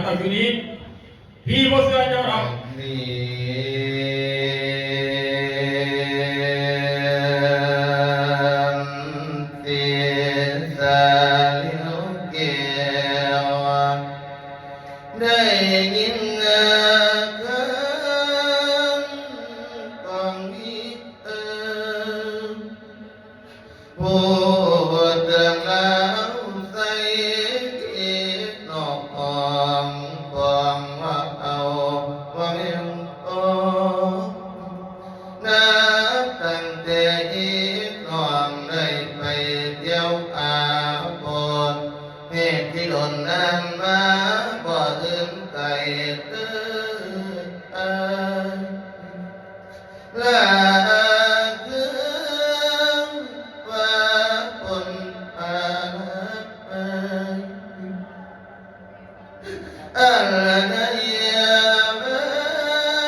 ต่อไปนี้พี่บ่เชื่อเจ้าหรอกได้ยินคำของมิตรพูดเรื่องราวใส่กิจนอกของความว่าเอาว่าไม่โอนับตั้งแต่อีกน้องได้ไปเที่ยวอาบนเมฆที่หล่นน้ำมาบ่ลืมไกลเด้อลาคือว่าปนปาอะไรบ้า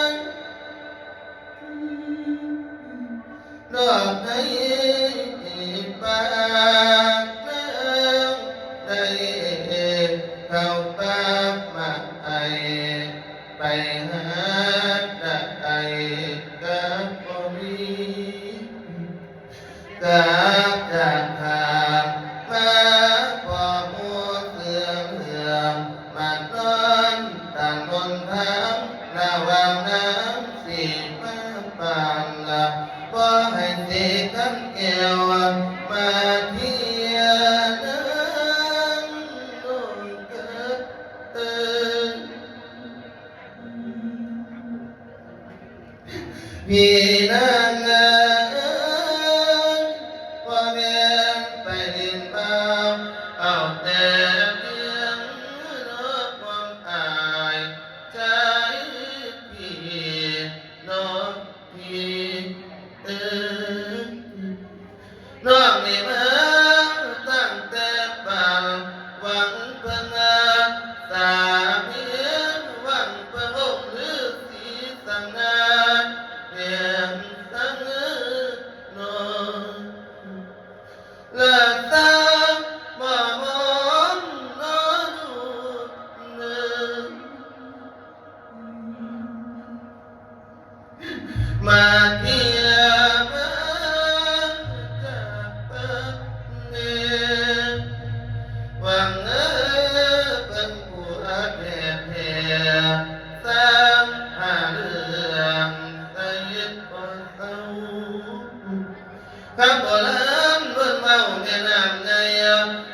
งดอกไม้ปากน้ำได้เข้าปากมาไปหาได้กับบ่มีกับจากทางมาพอมัวเสื่อมมานอนต่างบนทางระหว่างน้ำสีมาปานละบ่ให้สีกันแก้วมาเที่ยนั้นโดนเกิดพี่นางพ่อแม่ไปเรียนมาเอาแต่เพียงรอความอายใจพี่น้องพี่น้องนี่มาตั้งแต่ป่านหวังเพิ่งสามีหวังเพิ่งองค์ฤาษีสังฆาเพียงสังนอนและตาบ่มองนอนดูเนื้อมาเที่ยวจากเปิดเนื้อหวังเป็นผู้อาเทศเทสร้างหาเรื่องใส่คนเขาคำโบราณเพิ่นเว้าแม่น้ำใน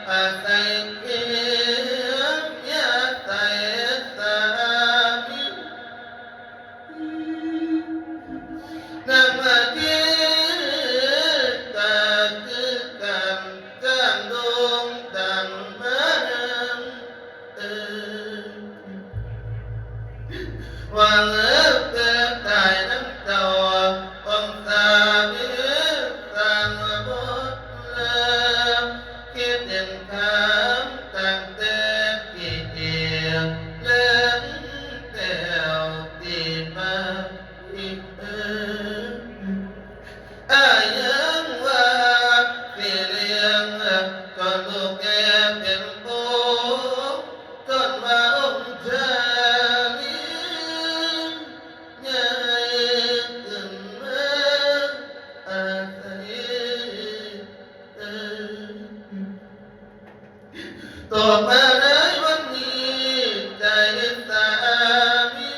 อาศัยเกียรติยาใส่สามีน้ำมาเกียรติกาคือกันจ้างดวงดังมาหวังเกิดตายน้ำเจ้าองสามีสร้างบทเรื่องคิดเด่นคำตั้งแต่กี่เดียวเล่นแต่วตีมาอีกยังว่าสิเลี้ยงจนลูกแก่เป็นผู้จนว่าองค์ชาลีใหญ่ขึ้นมาอาศัยต่อมาในวันนี้ใจสามี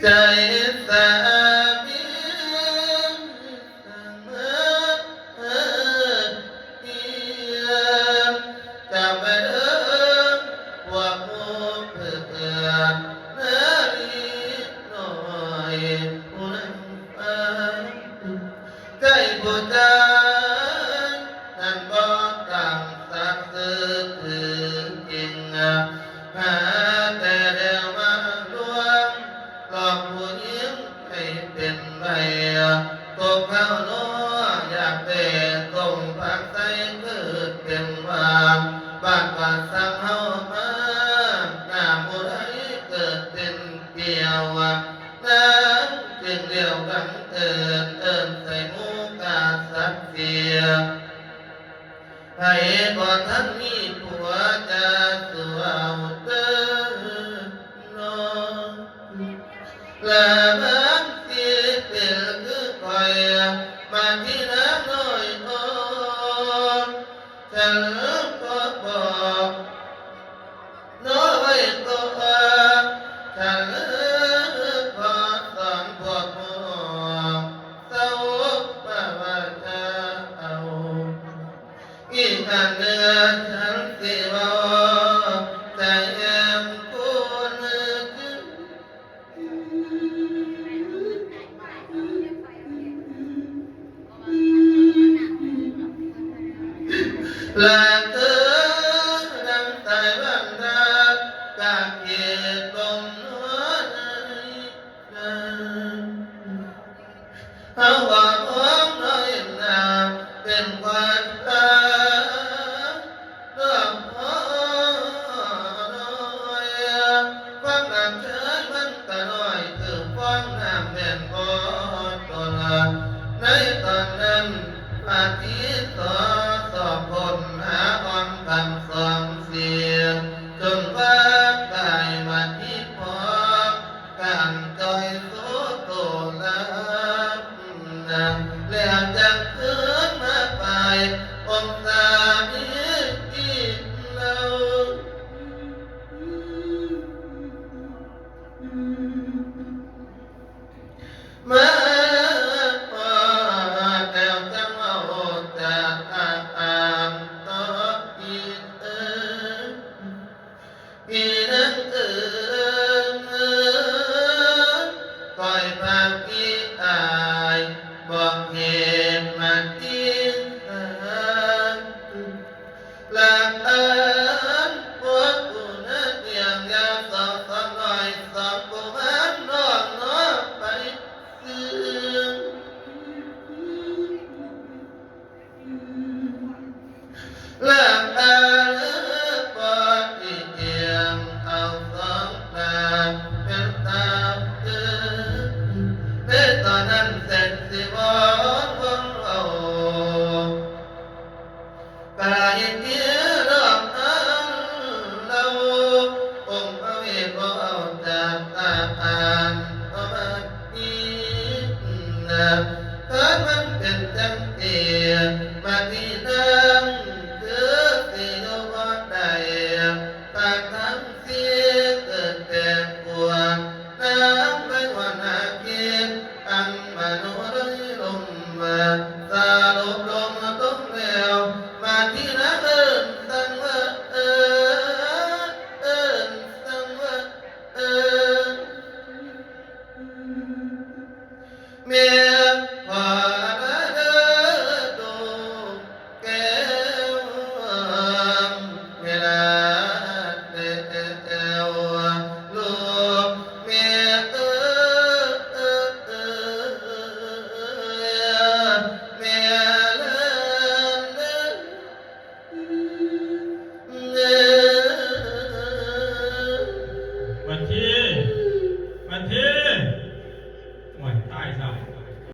ใจสามีเอียงจะไปเดินพวกมูเพื่อนนาลีน้อยผู้นั้นฟังใจผู้ใจนั่นบ่ตั้งสักซื่อถือจริงหาแต่เดียวมาลวงหลอกผู้หญิงให้ ดียวนั้นจึงเดียวกันเอิญใส่หมูกาสักเสียให้ก่อนท่านมีผัวจะสัวเตินนอนและบางทีเป็นคือคอยมาที่น้ำน้อยอ่อนฉันก็บอกน้อยตัวฉันขอสอนพวกพ่อเศร้าป่าวาจาเอาอีกอันเนื้อฉันสิว่าแต่แอมกูนึกและ